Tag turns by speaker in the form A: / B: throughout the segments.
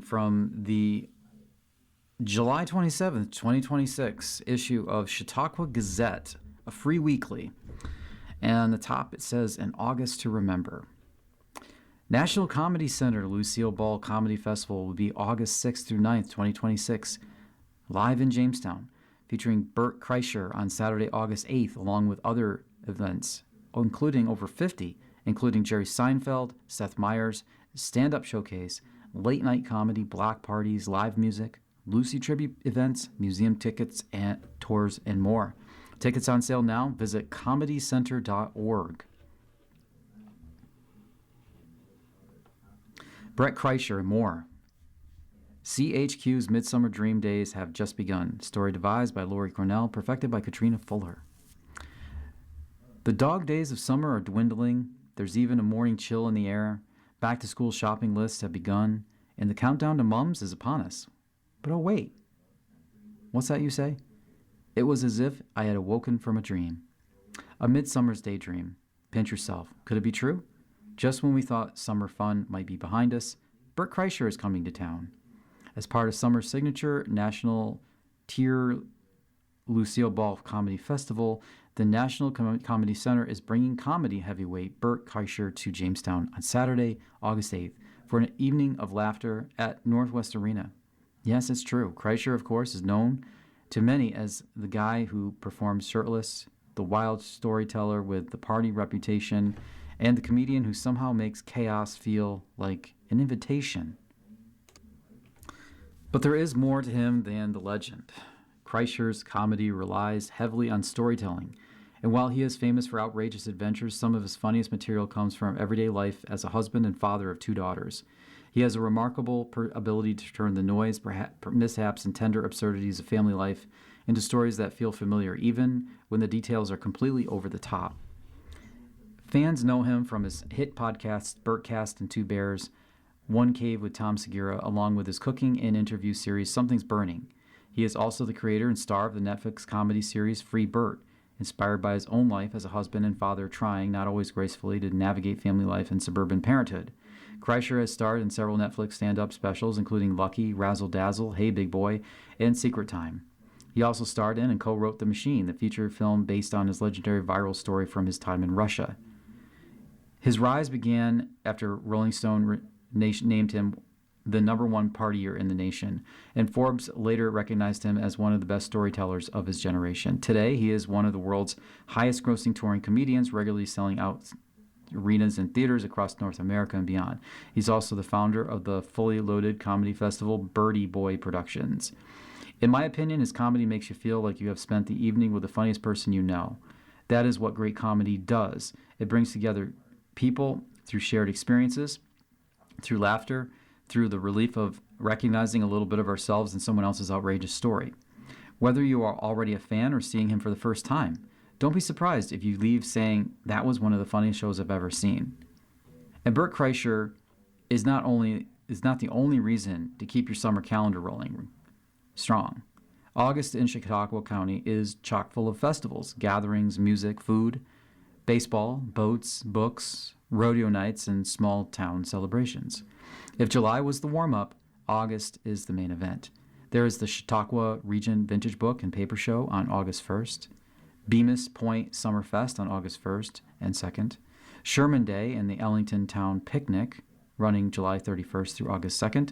A: from the July 27th, 2026 issue of Chautauqua Gazette, a free weekly. And on the top it says, "An August to Remember." National Comedy Center Lucille Ball Comedy Festival will be August 6th through 9th, 2026, live in Jamestown, featuring Bert Kreischer on Saturday, August 8th, along with other events, including over 50, including Jerry Seinfeld, Seth Meyers, stand-up showcase, late-night comedy, block parties, live music, Lucy tribute events, museum tickets, and tours, and more. Tickets on sale now. Visit comedycenter.org. Brett Kreischer and more. CHQ's Midsummer Dream Days have just begun. Story devised by Lori Cornell, perfected by Katrina Fuller. The dog days of summer are dwindling. There's even a morning chill in the air. Back-to-school shopping lists have begun, and the countdown to mums is upon us. But oh wait, what's that you say? It was as if I had awoken from a dream. A midsummer's daydream. Pinch yourself. Could it be true? Just when we thought summer fun might be behind us, Bert Kreischer is coming to town. As part of summer's signature national tier Lucille Ball Comedy Festival, the National Comedy Center is bringing comedy heavyweight Bert Kreischer to Jamestown on Saturday, August 8th, for an evening of laughter at Northwest Arena. Yes, it's true. Kreischer, of course, is known to many as the guy who performs shirtless, the wild storyteller with the party reputation, and the comedian who somehow makes chaos feel like an invitation. But there is more to him than the legend. Kreischer's comedy relies heavily on storytelling, and while he is famous for outrageous adventures, some of his funniest material comes from everyday life as a husband and father of 2 daughters. He has a remarkable ability to turn the noise, mishaps, and tender absurdities of family life into stories that feel familiar, even when the details are completely over the top. Fans know him from his hit podcasts, Bertcast and Two Bears, One Cave with Tom Segura, along with his cooking and interview series, Something's Burning. He is also the creator and star of the Netflix comedy series Free Bert, inspired by his own life as a husband and father trying, not always gracefully, to navigate family life and suburban parenthood. Kreischer has starred in several Netflix stand-up specials, including Lucky, Razzle Dazzle, Hey Big Boy, and Secret Time. He also starred in and co-wrote The Machine, the feature film based on his legendary viral story from his time in Russia. His rise began after Rolling Stone named him the #1 partier in the nation, and Forbes later recognized him as one of the best storytellers of his generation. Today, he is one of the world's highest-grossing touring comedians, regularly selling out arenas and theaters across North America and beyond. He's also the founder of the fully loaded comedy festival Birdie Boy Productions. In my opinion, his comedy makes you feel like you have spent the evening with the funniest person you know. That is what great comedy does. It brings together people through shared experiences, through laughter, through the relief of recognizing a little bit of ourselves in someone else's outrageous story. Whether you are already a fan or seeing him for the first time, don't be surprised if you leave saying, that was one of the funniest shows I've ever seen. And Bert Kreischer is not the only reason to keep your summer calendar rolling strong. August in Chautauqua County is chock full of festivals, gatherings, music, food, baseball, boats, books, rodeo nights, and small town celebrations. If July was the warm-up, August is the main event. There is the Chautauqua Region Vintage Book and Paper Show on August 1st, Bemis Point Summer Fest on August 1st and 2nd, Sherman Day and the Ellington Town Picnic running July 31st through August 2nd,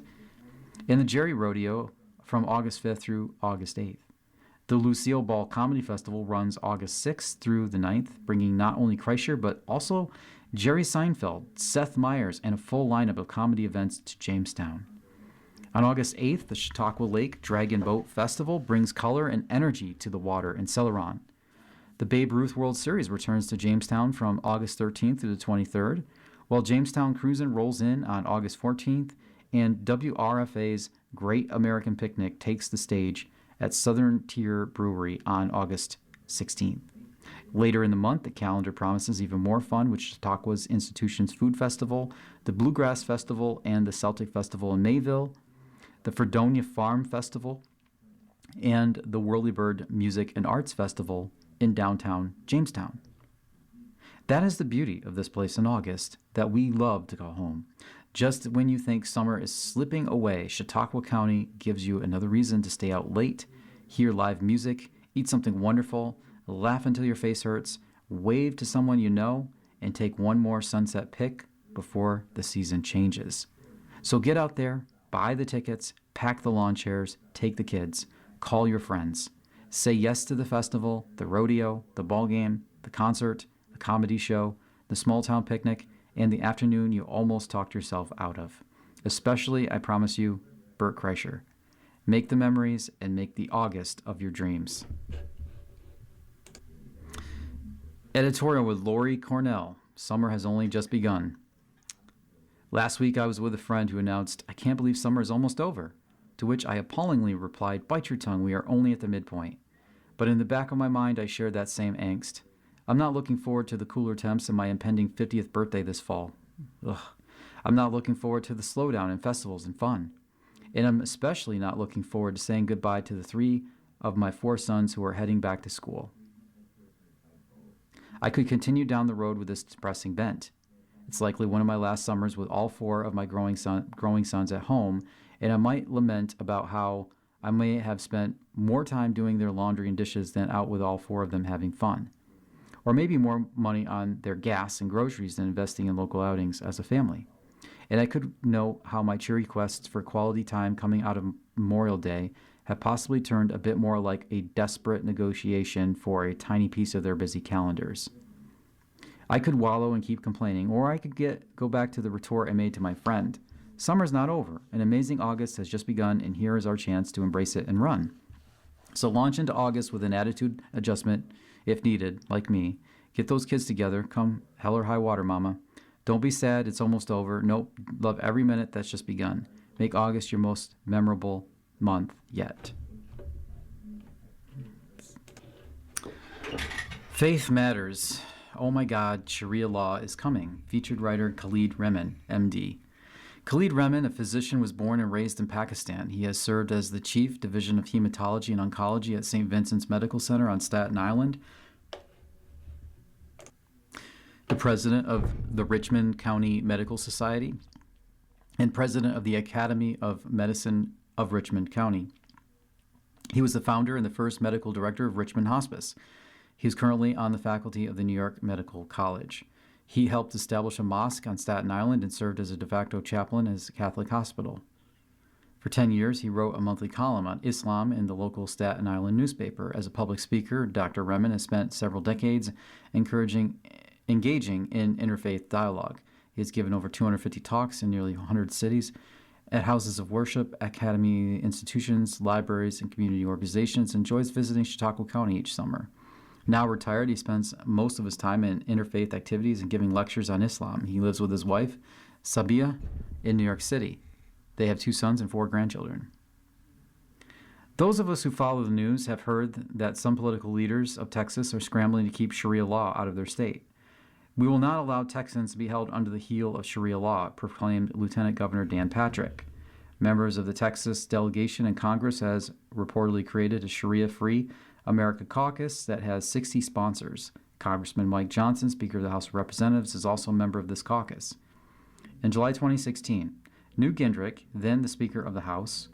A: and the Jerry Rodeo from August 5th through August 8th. The Lucille Ball Comedy Festival runs August 6th through the 9th, bringing not only Kreischer but also Jerry Seinfeld, Seth Meyers, and a full lineup of comedy events to Jamestown. On August 8th, the Chautauqua Lake Dragon Boat Festival brings color and energy to the water in Celeron. The Babe Ruth World Series returns to Jamestown from August 13th to the 23rd, while Jamestown Cruisin' rolls in on August 14th, and WRFA's Great American Picnic takes the stage at Southern Tier Brewery on August 16th. Later in the month, the calendar promises even more fun with Chautauqua's Institution's Food Festival, the Bluegrass Festival, and the Celtic Festival in Mayville, the Fredonia Farm Festival, and the Whirlybird Music and Arts Festival in downtown Jamestown. That is the beauty of this place in August, that we love to go home. Just when you think summer is slipping away, Chautauqua County gives you another reason to stay out late, hear live music, eat something wonderful, laugh until your face hurts, wave to someone you know, and take one more sunset pic before the season changes. So get out there, buy the tickets, pack the lawn chairs, take the kids, call your friends. Say yes to the festival, the rodeo, the ball game, the concert, the comedy show, the small town picnic, and the afternoon you almost talked yourself out of. Especially, I promise you, Bert Kreischer. Make the memories and make the August of your dreams. Editorial with Lori Cornell. Summer has only just begun. Last week I was with a friend who announced, "I can't believe summer is almost over," to which I appallingly replied, "Bite your tongue, we are only at the midpoint." But in the back of my mind I shared that same angst. I'm not looking forward to the cooler temps and my impending 50th birthday this fall. Ugh. I'm not looking forward to the slowdown in festivals and fun. And I'm especially not looking forward to saying goodbye to the 3 of my 4 sons who are heading back to school. I could continue down the road with this depressing bent. It's likely one of my last summers with all 4 of my growing sons at home, and I might lament about how I may have spent more time doing their laundry and dishes than out with all 4 of them having fun. Or maybe more money on their gas and groceries than investing in local outings as a family. And I could note how my cheery quests for quality time coming out of Memorial Day have possibly turned a bit more like a desperate negotiation for a tiny piece of their busy calendars. I could wallow and keep complaining, or I could go back to the retort I made to my friend. Summer's not over. An amazing August has just begun, and here is our chance to embrace it and run. So launch into August with an attitude adjustment, if needed, like me. Get those kids together. Come hell or high water, mama. Don't be sad, it's almost over. Nope, love every minute that's just begun. Make August your most memorable month yet. Faith Matters. Oh my God, Sharia law is coming. Featured writer Khalid Rehman, MD. Khalid Rehman, a physician, was born and raised in Pakistan. He has served as the Chief Division of Hematology and Oncology at St. Vincent's Medical Center on Staten Island, the president of the Richmond County Medical Society, and president of the Academy of Medicine of Richmond County. He was the founder and the first medical director of Richmond Hospice. He is currently on the faculty of the New York Medical College. He helped establish a mosque on Staten Island and served as a de facto chaplain at his Catholic hospital. For 10 years, he wrote a monthly column on Islam in the local Staten Island newspaper. As a public speaker, Dr. Rehman has spent several decades engaging in interfaith dialogue. He has given over 250 talks in nearly 100 cities at houses of worship, academy institutions, libraries, and community organizations, and enjoys visiting Chautauqua County each summer. Now retired, he spends most of his time in interfaith activities and giving lectures on Islam. He lives with his wife, Sabia, in New York City. They have 2 sons and 4 grandchildren. Those of us who follow the news have heard that some political leaders of Texas are scrambling to keep Sharia law out of their state. We will not allow Texans to be held under the heel of Sharia law, proclaimed Lieutenant Governor Dan Patrick. Members of the Texas delegation in Congress has reportedly created a Sharia-free America caucus that has 60 sponsors. Congressman Mike Johnson, Speaker of the House of Representatives, is also a member of this caucus. In July 2016, Newt Gingrich, then the Speaker of the House,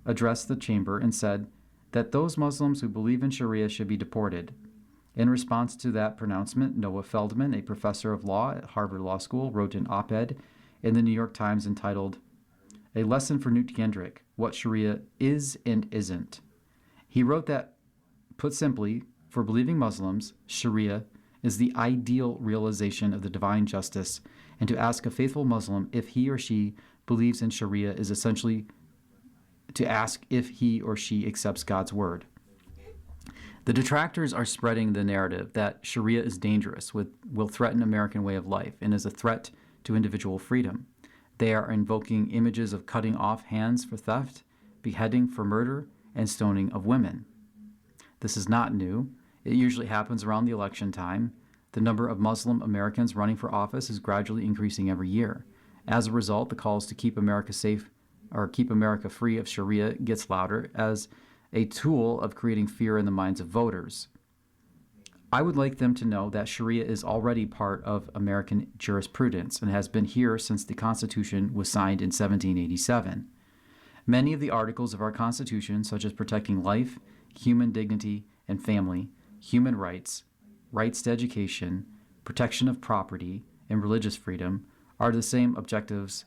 A: addressed the chamber and said that those Muslims who believe in Sharia should be deported. In response to that pronouncement, Noah Feldman, a professor of law at Harvard Law School, wrote an op-ed in the New York Times entitled, "A Lesson for Newt Gingrich, What Sharia Is and Isn't." He wrote that, put simply, for believing Muslims, Sharia is the ideal realization of the divine justice, and to ask a faithful Muslim if he or she believes in Sharia is essentially to ask if he or she accepts God's word. The detractors are spreading the narrative that Sharia is dangerous, will threaten American way of life, and is a threat to individual freedom. They are invoking images of cutting off hands for theft, beheading for murder, and stoning of women. This is not new. It usually happens around the election time. The number of Muslim Americans running for office is gradually increasing every year. As a result, the calls to keep America safe or keep America free of Sharia gets louder as a tool of creating fear in the minds of voters. I would like them to know that Sharia is already part of American jurisprudence and has been here since the Constitution was signed in 1787. Many of the articles of our Constitution, such as protecting life, human dignity and family, human rights, rights to education, protection of property, and religious freedom, are the same objectives,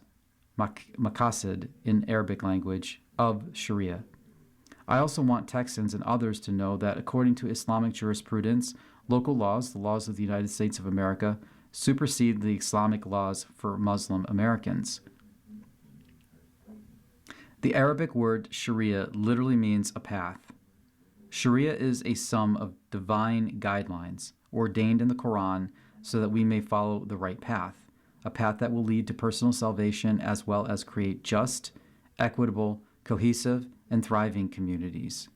A: maqasid in Arabic language, of Sharia. I also want Texans and others to know that according to Islamic jurisprudence, local laws, the laws of the United States of America, supersede the Islamic laws for Muslim Americans. The Arabic word Sharia literally means a path. Sharia is a sum of divine guidelines ordained in the Quran so that we may follow the right path, a path that will lead to personal salvation as well as create just, equitable, cohesive, and thriving communities.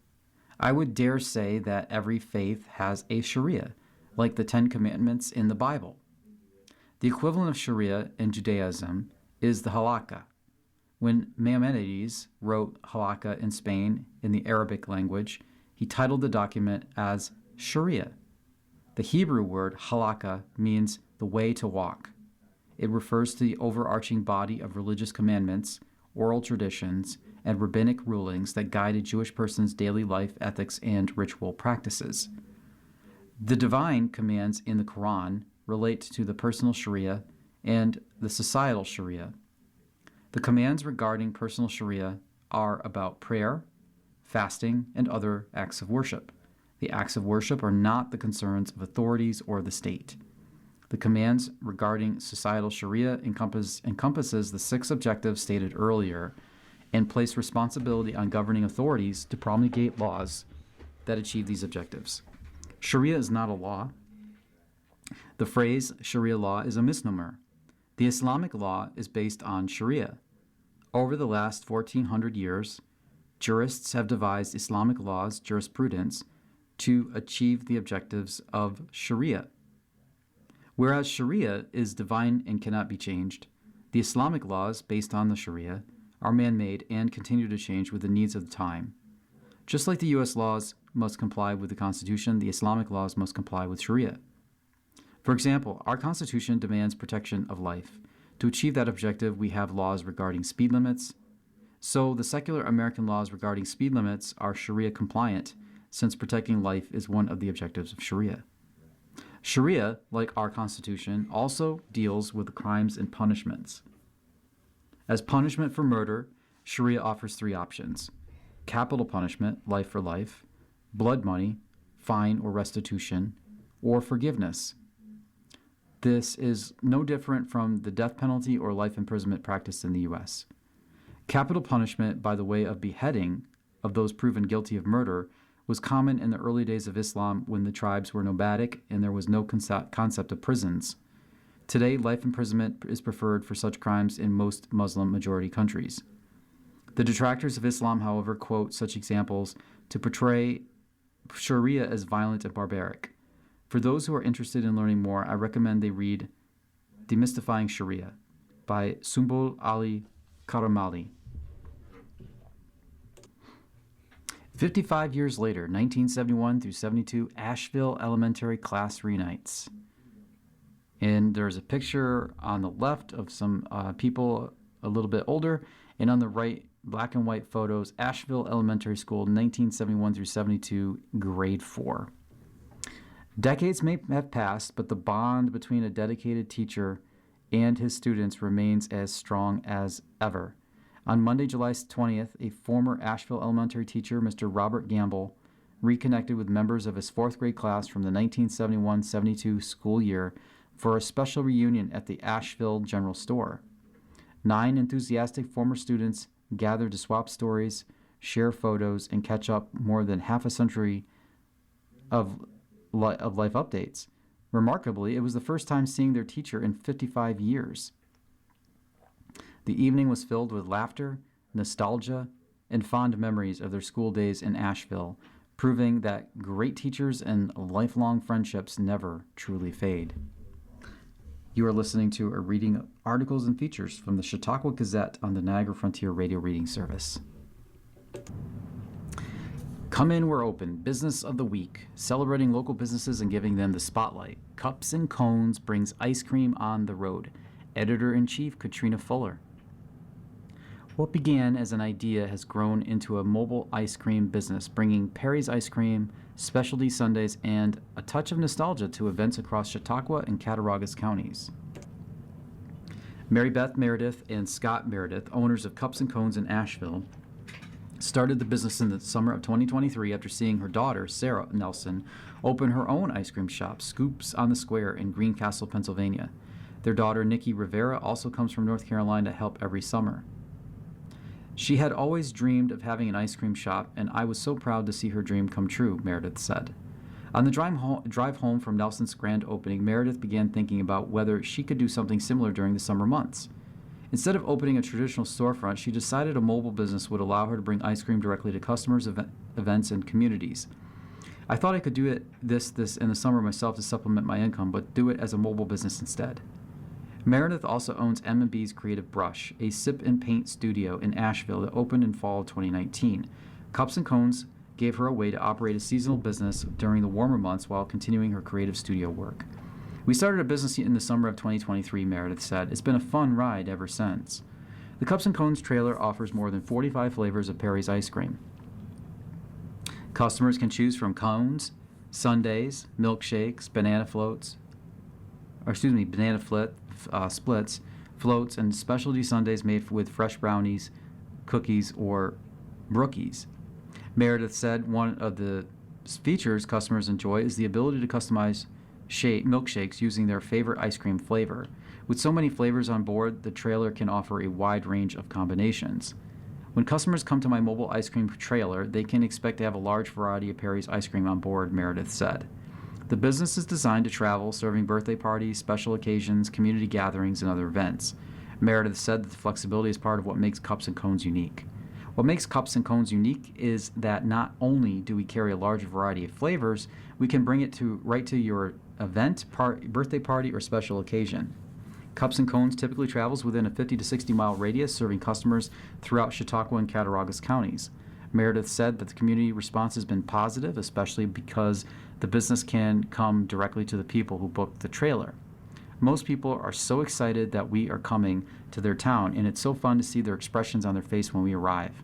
A: I would dare say that every faith has a Sharia, like the Ten Commandments in the Bible. The equivalent of Sharia in Judaism is the halakha. When Maimonides wrote halakha in Spain in the Arabic language, he titled the document as Sharia. The Hebrew word halakha means the way to walk. It refers to the overarching body of religious commandments, oral traditions, and rabbinic rulings that guide a Jewish person's daily life, ethics, and ritual practices. The divine commands in the Quran relate to the personal Sharia and the societal Sharia. The commands regarding personal Sharia are about prayer, fasting, and other acts of worship. The acts of worship are not the concerns of authorities or the state. The commands regarding societal Sharia encompasses the 6 objectives stated earlier and place responsibility on governing authorities to promulgate laws that achieve these objectives. Sharia is not a law. The phrase Sharia law is a misnomer. The Islamic law is based on Sharia. Over the last 1400 years, jurists have devised Islamic law's jurisprudence to achieve the objectives of Sharia. Whereas Sharia is divine and cannot be changed, the Islamic laws based on the Sharia are man-made and continue to change with the needs of the time. Just like the U.S. laws must comply with the Constitution, the Islamic laws must comply with Sharia. For example, our Constitution demands protection of life. To achieve that objective, we have laws regarding speed limits. So the secular American laws regarding speed limits are Sharia compliant, since protecting life is one of the objectives of Sharia. Sharia, like our Constitution, also deals with crimes and punishments. As punishment for murder, Sharia offers 3 options: capital punishment, life for life; blood money, fine or restitution; or forgiveness. This is no different from the death penalty or life imprisonment practiced in the U.S. Capital punishment by the way of beheading of those proven guilty of murder was common in the early days of Islam when the tribes were nomadic and there was no concept of prisons. Today, life imprisonment is preferred for such crimes in most Muslim-majority countries. The detractors of Islam, however, quote such examples to portray Sharia as violent and barbaric. For those who are interested in learning more, I recommend they read Demystifying Sharia by Sumbul Ali Karamali. 55 years later, 1971 through 72, Asheville Elementary class reunites. And there's a picture on the left of some people a little bit older, and on the right, black and white photos, Asheville Elementary School, 1971 through 72, grade 4. Decades may have passed, but the bond between a dedicated teacher and his students remains as strong as ever. On Monday, July 20th, a former Asheville elementary teacher, Mr. Robert Gamble, reconnected with members of his 4th grade class from the 1971-72 school year for a special reunion at the Asheville General Store. 9 enthusiastic former students gathered to swap stories, share photos, and catch up more than half a century of life updates. Remarkably, it was the first time seeing their teacher in 55 years. The evening was filled with laughter, nostalgia, and fond memories of their school days in Asheville, proving that great teachers and lifelong friendships never truly fade. You are listening to a reading of articles and features from the Chautauqua Gazette on the Niagara Frontier Radio Reading Service. Come in, we're open. Business of the week. Celebrating local businesses and giving them the spotlight. Cups and Cones brings ice cream on the road. Editor-in-Chief Katrina Fuller. What began as an idea has grown into a mobile ice cream business, bringing Perry's ice cream, specialty sundaes, and a touch of nostalgia to events across Chautauqua and Cattaraugus counties. Mary Beth Meredith and Scott Meredith, owners of Cups and Cones in Asheville, started the business in the summer of 2023 after seeing her daughter, Sarah Nelson, open her own ice cream shop, Scoops on the Square, in Greencastle, Pennsylvania. Their daughter, Nikki Rivera, also comes from North Carolina to help every summer. She had always dreamed of having an ice cream shop, and I was so proud to see her dream come true, Meredith said. On the drive home from Nelson's grand opening, Meredith began thinking about whether she could do something similar during the summer months. Instead of opening a traditional storefront, she decided a mobile business would allow her to bring ice cream directly to customers, events, and communities. I thought I could do this in the summer myself to supplement my income, but do it as a mobile business instead. Meredith also owns M&B's Creative Brush, a sip and paint studio in Asheville that opened in fall of 2019. Cups and Cones gave her a way to operate a seasonal business during the warmer months while continuing her creative studio work. We started a business in the summer of 2023, Meredith said. It's been a fun ride ever since. The Cups and Cones trailer offers more than 45 flavors of Perry's ice cream. Customers can choose from cones, sundaes, milkshakes, banana splits, floats, and specialty sundaes made with fresh brownies, cookies, or brookies. Meredith said one of the features customers enjoy is the ability to customize milkshakes using their favorite ice cream flavor. With so many flavors on board, the trailer can offer a wide range of combinations. When customers come to my mobile ice cream trailer, they can expect to have a large variety of Perry's ice cream on board, Meredith said. The business is designed to travel, serving birthday parties, special occasions, community gatherings, and other events. Meredith said that the flexibility is part of what makes Cups and Cones unique. What makes Cups and Cones unique is that not only do we carry a large variety of flavors, we can bring it right to your event, birthday party, or special occasion. Cups and Cones typically travels within a 50 to 60 mile radius, serving customers throughout Chautauqua and Cattaraugus counties. Meredith said that the community response has been positive, especially because the business can come directly to the people who booked the trailer. Most people are so excited that we are coming to their town, and it's so fun to see their expressions on their face when we arrive.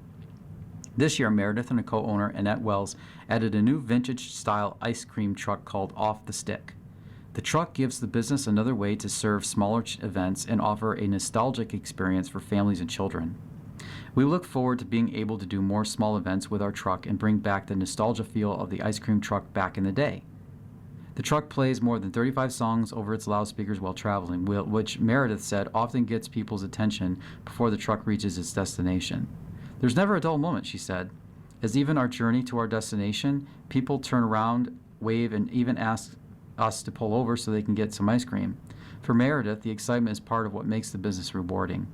A: This year, Meredith and her co-owner, Annette Wells, added a new vintage-style ice cream truck called Off the Stick. The truck gives the business another way to serve smaller events and offer a nostalgic experience for families and children. We look forward to being able to do more small events with our truck and bring back the nostalgia feel of the ice cream truck back in the day. The truck plays more than 35 songs over its loudspeakers while traveling, which Meredith said often gets people's attention before the truck reaches its destination. There's never a dull moment, she said. As even our journey to our destination, people turn around, wave, and even ask us to pull over so they can get some ice cream. For Meredith, the excitement is part of what makes the business rewarding.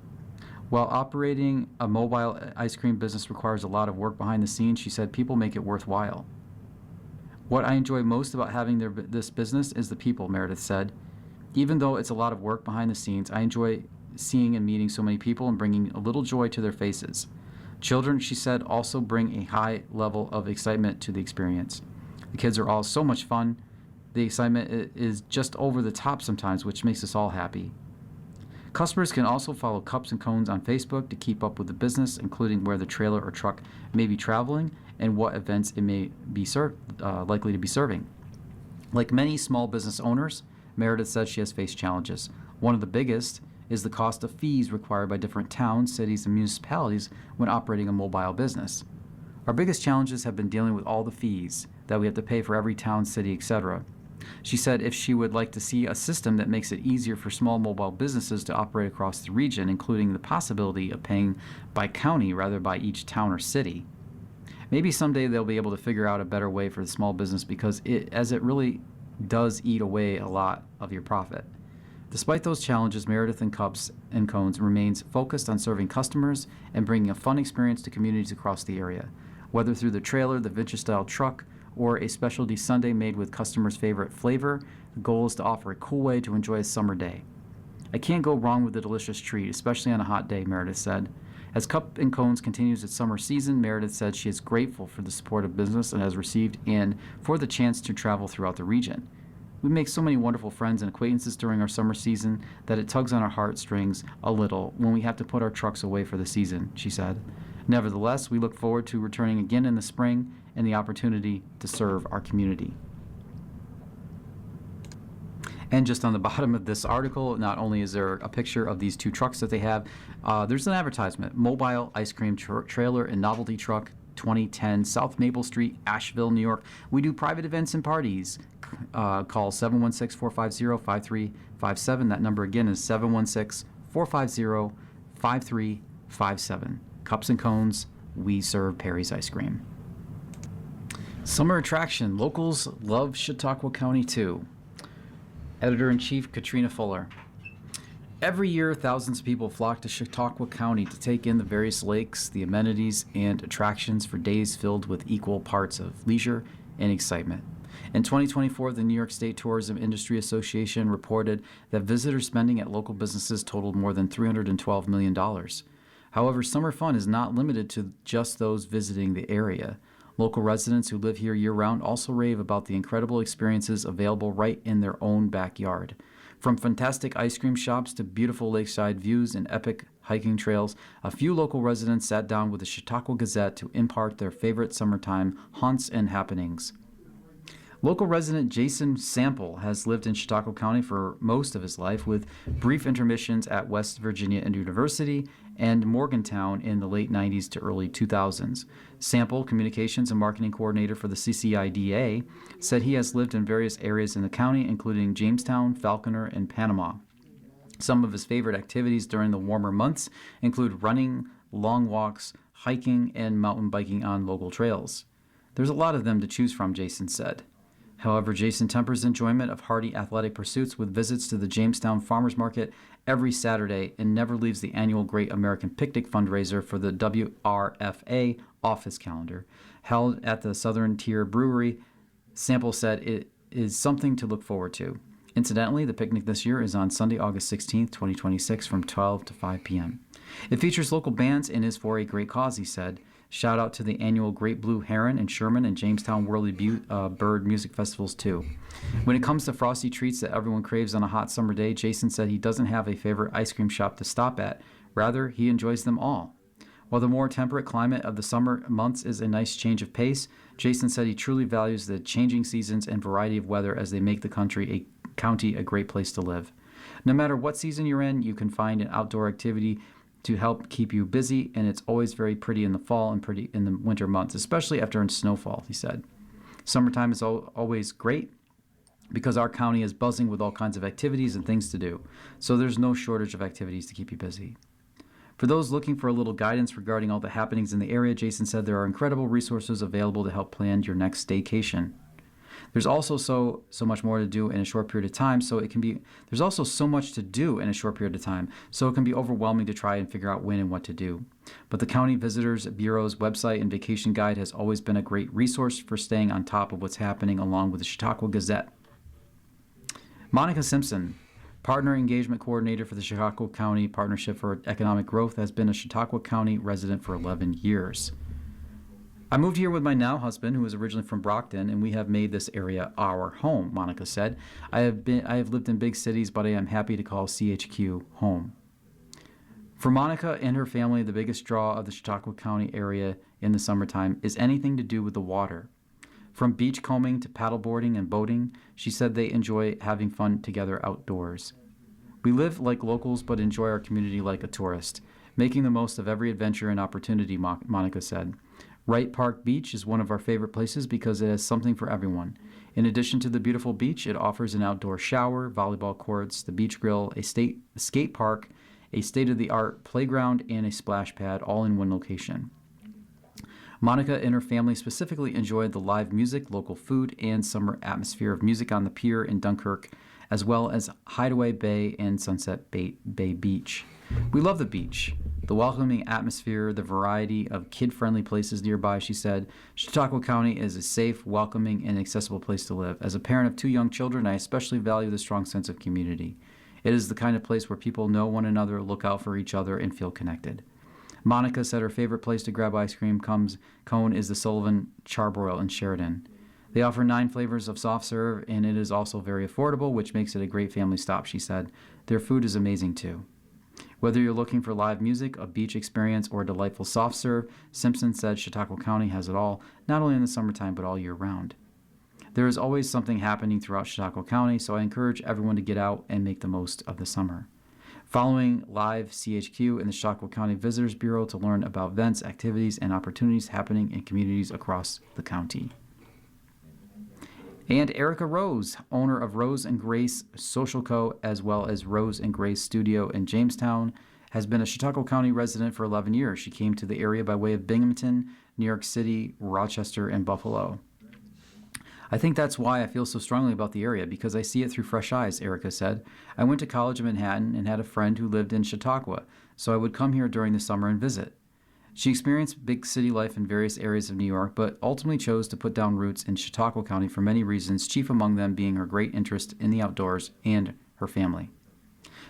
A: While operating a mobile ice cream business requires a lot of work behind the scenes, she said people make it worthwhile. What I enjoy most about having this business is the people, Meredith said. Even though it's a lot of work behind the scenes, I enjoy seeing and meeting so many people and bringing a little joy to their faces. Children, she said, also bring a high level of excitement to the experience. The kids are all so much fun. The excitement is just over the top sometimes, which makes us all happy. Customers can also follow Cups and Cones on Facebook to keep up with the business, including where the trailer or truck may be traveling and what events it may be likely to be serving. Like many small business owners, Meredith said she has faced challenges. One of the biggest is the cost of fees required by different towns, cities, and municipalities when operating a mobile business. Our biggest challenges have been dealing with all the fees that we have to pay for every town, city, etc. She said if she would like to see a system that makes it easier for small mobile businesses to operate across the region, including the possibility of paying by county rather by each town or city. Maybe someday they'll be able to figure out a better way for the small business because it really does eat away a lot of your profit. Despite those challenges, Meredith and Cups and Cones remains focused on serving customers and bringing a fun experience to communities across the area. Whether through the trailer, the vintage-style truck, or a specialty sundae made with customers' favorite flavor, the goal is to offer a cool way to enjoy a summer day. I can't go wrong with a delicious treat, especially on a hot day, Meredith said. As Cup and Cones continues its summer season, Meredith said she is grateful for the support of business and has received and for the chance to travel throughout the region. We make so many wonderful friends and acquaintances during our summer season that it tugs on our heartstrings a little when we have to put our trucks away for the season, she said. Nevertheless, we look forward to returning again in the spring and the opportunity to serve our community. And just on the bottom of this article, not only is there a picture of these two trucks that they have, there's an advertisement, Mobile Ice Cream Trailer and Novelty Truck, 2010 South Maple Street, Asheville, New York. We do private events and parties. Call 716-450-5357. That number again is 716-450-5357. Cups and Cones, we serve Perry's Ice Cream. Summer attraction, locals love Chautauqua County too. Editor-in-Chief Katrina Fuller. Every year, thousands of people flock to Chautauqua County to take in the various lakes, the amenities, and attractions for days filled with equal parts of leisure and excitement. In 2024, the New York State Tourism Industry Association reported that visitor spending at local businesses totaled more than $312 million. However, summer fun is not limited to just those visiting the area. Local residents who live here year-round also rave about the incredible experiences available right in their own backyard. From fantastic ice cream shops to beautiful lakeside views and epic hiking trails, a few local residents sat down with the Chautauqua Gazette to impart their favorite summertime haunts and happenings. Local resident Jason Sample has lived in Chautauqua County for most of his life, with brief intermissions at West Virginia University and Morgantown in the late 90s to early 2000s. Sample, communications and marketing coordinator for the CCIDA, said he has lived in various areas in the county, including Jamestown, Falconer, and Panama. Some of his favorite activities during the warmer months include running, long walks, hiking, and mountain biking on local trails. There's a lot of them to choose from, Jason said. However, Jason tempers enjoyment of hardy athletic pursuits with visits to the Jamestown Farmers Market every Saturday and never leaves the annual Great American Picnic fundraiser for the WRFA off his calendar. Held at the Southern Tier Brewery, Sample said it is something to look forward to. Incidentally, the picnic this year is on Sunday, August 16th, 2026 from 12 to 5 p.m. It features local bands and is for a great cause, he said. Shout out to the annual Great Blue Heron in Sherman and Jamestown Whirly Bird Music Festivals, too. When it comes to frosty treats that everyone craves on a hot summer day, Jason said he doesn't have a favorite ice cream shop to stop at. Rather, he enjoys them all. While the more temperate climate of the summer months is a nice change of pace, Jason said he truly values the changing seasons and variety of weather as they make the county a great place to live. No matter what season you're in, you can find an outdoor activity to help keep you busy, and it's always very pretty in the fall and pretty in the winter months, especially after in snowfall, he said. Summertime is always great because our county is buzzing with all kinds of activities and things to do, so there's no shortage of activities to keep you busy. For those looking for a little guidance regarding all the happenings in the area, Jason said there are incredible resources available to help plan your next staycation. There's also so much more to do in a short period of time, so it can be overwhelming to try and figure out when and what to do. But the County Visitors Bureau's website and vacation guide has always been a great resource for staying on top of what's happening, along with the Chautauqua Gazette. Monica Simpson, Partner Engagement Coordinator for the Chautauqua County Partnership for Economic Growth, has been a Chautauqua County resident for 11 years. I moved here with my now husband, who is originally from Brockton, and we have made this area our home, Monica said. I have lived in big cities, but I am happy to call CHQ home. For Monica and her family, the biggest draw of the Chautauqua County area in the summertime is anything to do with the water. From beachcombing to paddleboarding and boating, she said they enjoy having fun together outdoors. We live like locals, but enjoy our community like a tourist, making the most of every adventure and opportunity, Monica said. Wright Park Beach is one of our favorite places because it has something for everyone. In addition to the beautiful beach, it offers an outdoor shower, volleyball courts, the beach grill, a skate park, a state-of-the-art playground, and a splash pad, all in one location. Monica and her family specifically enjoyed the live music, local food, and summer atmosphere of music on the pier in Dunkirk, as well as Hideaway Bay and Sunset Bay Beach. We love the beach, the welcoming atmosphere, the variety of kid-friendly places nearby, she said. Chautauqua County is a safe, welcoming, and accessible place to live. As a parent of 2 young children, I especially value the strong sense of community. It is the kind of place where people know one another, look out for each other, and feel connected. Monica said her favorite place to grab ice cream cone is the Sullivan Charbroil in Sheridan. They offer 9 flavors of soft serve, and it is also very affordable, which makes it a great family stop, she said. Their food is amazing, too. Whether you're looking for live music, a beach experience, or a delightful soft serve, Simpson said Chautauqua County has it all, not only in the summertime, but all year round. There is always something happening throughout Chautauqua County, so I encourage everyone to get out and make the most of the summer. Following live CHQ in the Chautauqua County Visitors Bureau to learn about events, activities, and opportunities happening in communities across the county. And Erica Rose, owner of Rose and Grace Social Co., as well as Rose and Grace Studio in Jamestown, has been a Chautauqua County resident for 11 years. She came to the area by way of Binghamton, New York City, Rochester, and Buffalo. I think that's why I feel so strongly about the area, because I see it through fresh eyes, Erica said. I went to college in Manhattan and had a friend who lived in Chautauqua, so I would come here during the summer and visit. She experienced big city life in various areas of New York, but ultimately chose to put down roots in Chautauqua County for many reasons, chief among them being her great interest in the outdoors and her family.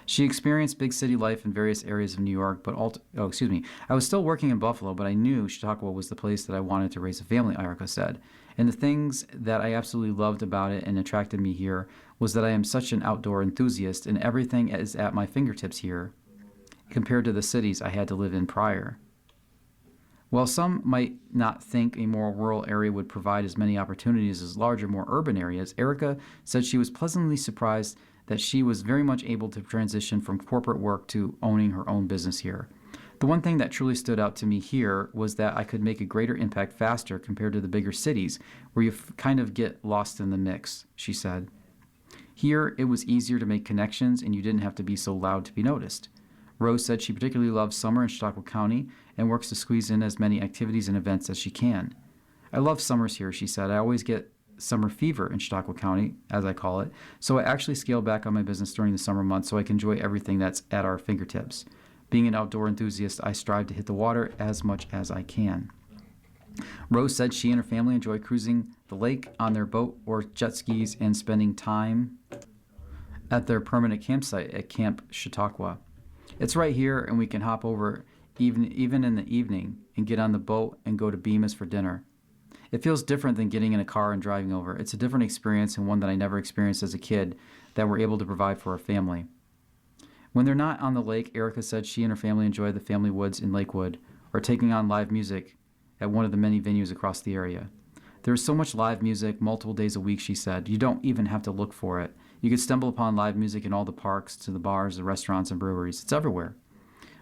A: She experienced big city life in various areas of New York, but I was still working in Buffalo, but I knew Chautauqua was the place that I wanted to raise a family, Erica said. And the things that I absolutely loved about it and attracted me here was that I am such an outdoor enthusiast, and everything is at my fingertips here compared to the cities I had to live in prior. While some might not think a more rural area would provide as many opportunities as larger, more urban areas, Erica said she was pleasantly surprised that she was very much able to transition from corporate work to owning her own business here. The one thing that truly stood out to me here was that I could make a greater impact faster compared to the bigger cities, where you kind of get lost in the mix, she said. Here, it was easier to make connections, and you didn't have to be so loud to be noticed. Rose said she particularly loves summer in Chautauqua County and works to squeeze in as many activities and events as she can. I love summers here, she said. I always get summer fever in Chautauqua County, as I call it, so I actually scale back on my business during the summer months so I can enjoy everything that's at our fingertips. Being an outdoor enthusiast, I strive to hit the water as much as I can. Rose said she and her family enjoy cruising the lake on their boat or jet skis and spending time at their permanent campsite at Camp Chautauqua. It's right here, and we can hop over even in the evening and get on the boat and go to Bemis for dinner. It feels different than getting in a car and driving over. It's a different experience and one that I never experienced as a kid that we're able to provide for our family. When they're not on the lake, Erica said she and her family enjoy the family woods in Lakewood or taking on live music at one of the many venues across the area. There is so much live music multiple days a week, she said. You don't even have to look for it. You could stumble upon live music in all the parks, to the bars, the restaurants, and breweries. It's everywhere.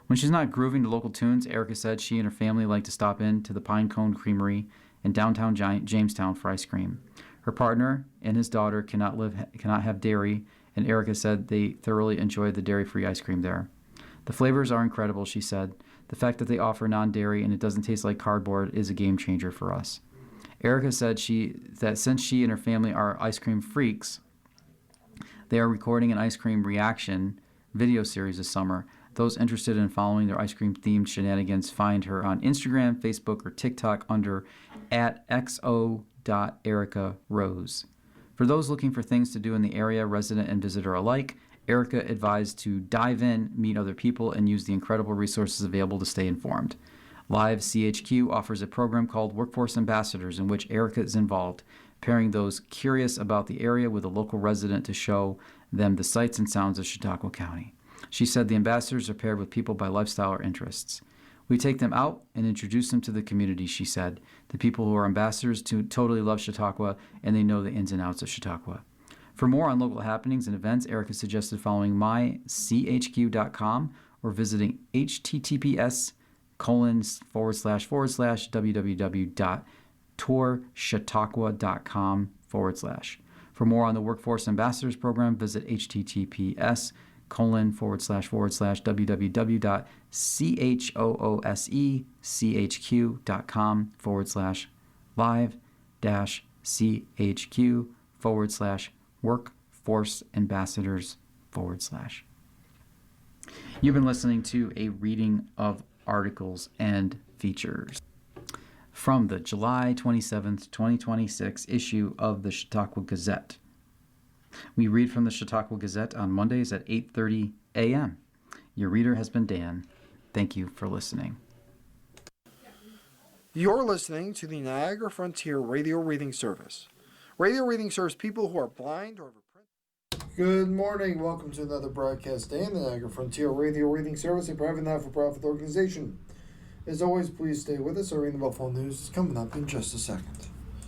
A: When she's not grooving to local tunes, Erica said she and her family like to stop in to the Pine Cone Creamery in downtown Jamestown for ice cream. Her partner and his daughter cannot have dairy, and Erica said they thoroughly enjoy the dairy-free ice cream there. The flavors are incredible, she said. The fact that they offer non-dairy and it doesn't taste like cardboard is a game changer for us. Erica said that since she and her family are ice cream freaks, they are recording an ice cream reaction video series this summer. Those interested in following their ice cream-themed shenanigans find her on Instagram, Facebook, or TikTok under @xo.ericarose. For those looking for things to do in the area, resident and visitor alike, Erica advised to dive in, meet other people, and use the incredible resources available to stay informed. Live CHQ offers a program called Workforce Ambassadors, in which Erica is involved, pairing those curious about the area with a local resident to show them the sights and sounds of Chautauqua County. She said the ambassadors are paired with people by lifestyle or interests. We take them out and introduce them to the community, she said. The people who are ambassadors totally love Chautauqua, and they know the ins and outs of Chautauqua. For more on local happenings and events, Erica suggested following mychq.com or visiting https://www.tourchautauqua.com/. For more on the Workforce Ambassadors Program, visit https://www.choochq.com/live-chq/workforce ambassadors/. You've been listening to a reading of articles and features from the July 27th, 2026 issue of the Chautauqua Gazette. We read from the Chautauqua Gazette on Mondays at 8:30 a.m. Your reader has been Dan. Thank you for listening.
B: You're listening to the Niagara Frontier Radio Reading Service. Radio reading serves people who are blind or have a print. Good morning. Welcome to another broadcast day in the Niagara Frontier Radio Reading Service, a private not-for-profit organization. As always, please stay with us. Our reading about fall news is coming up in just a second.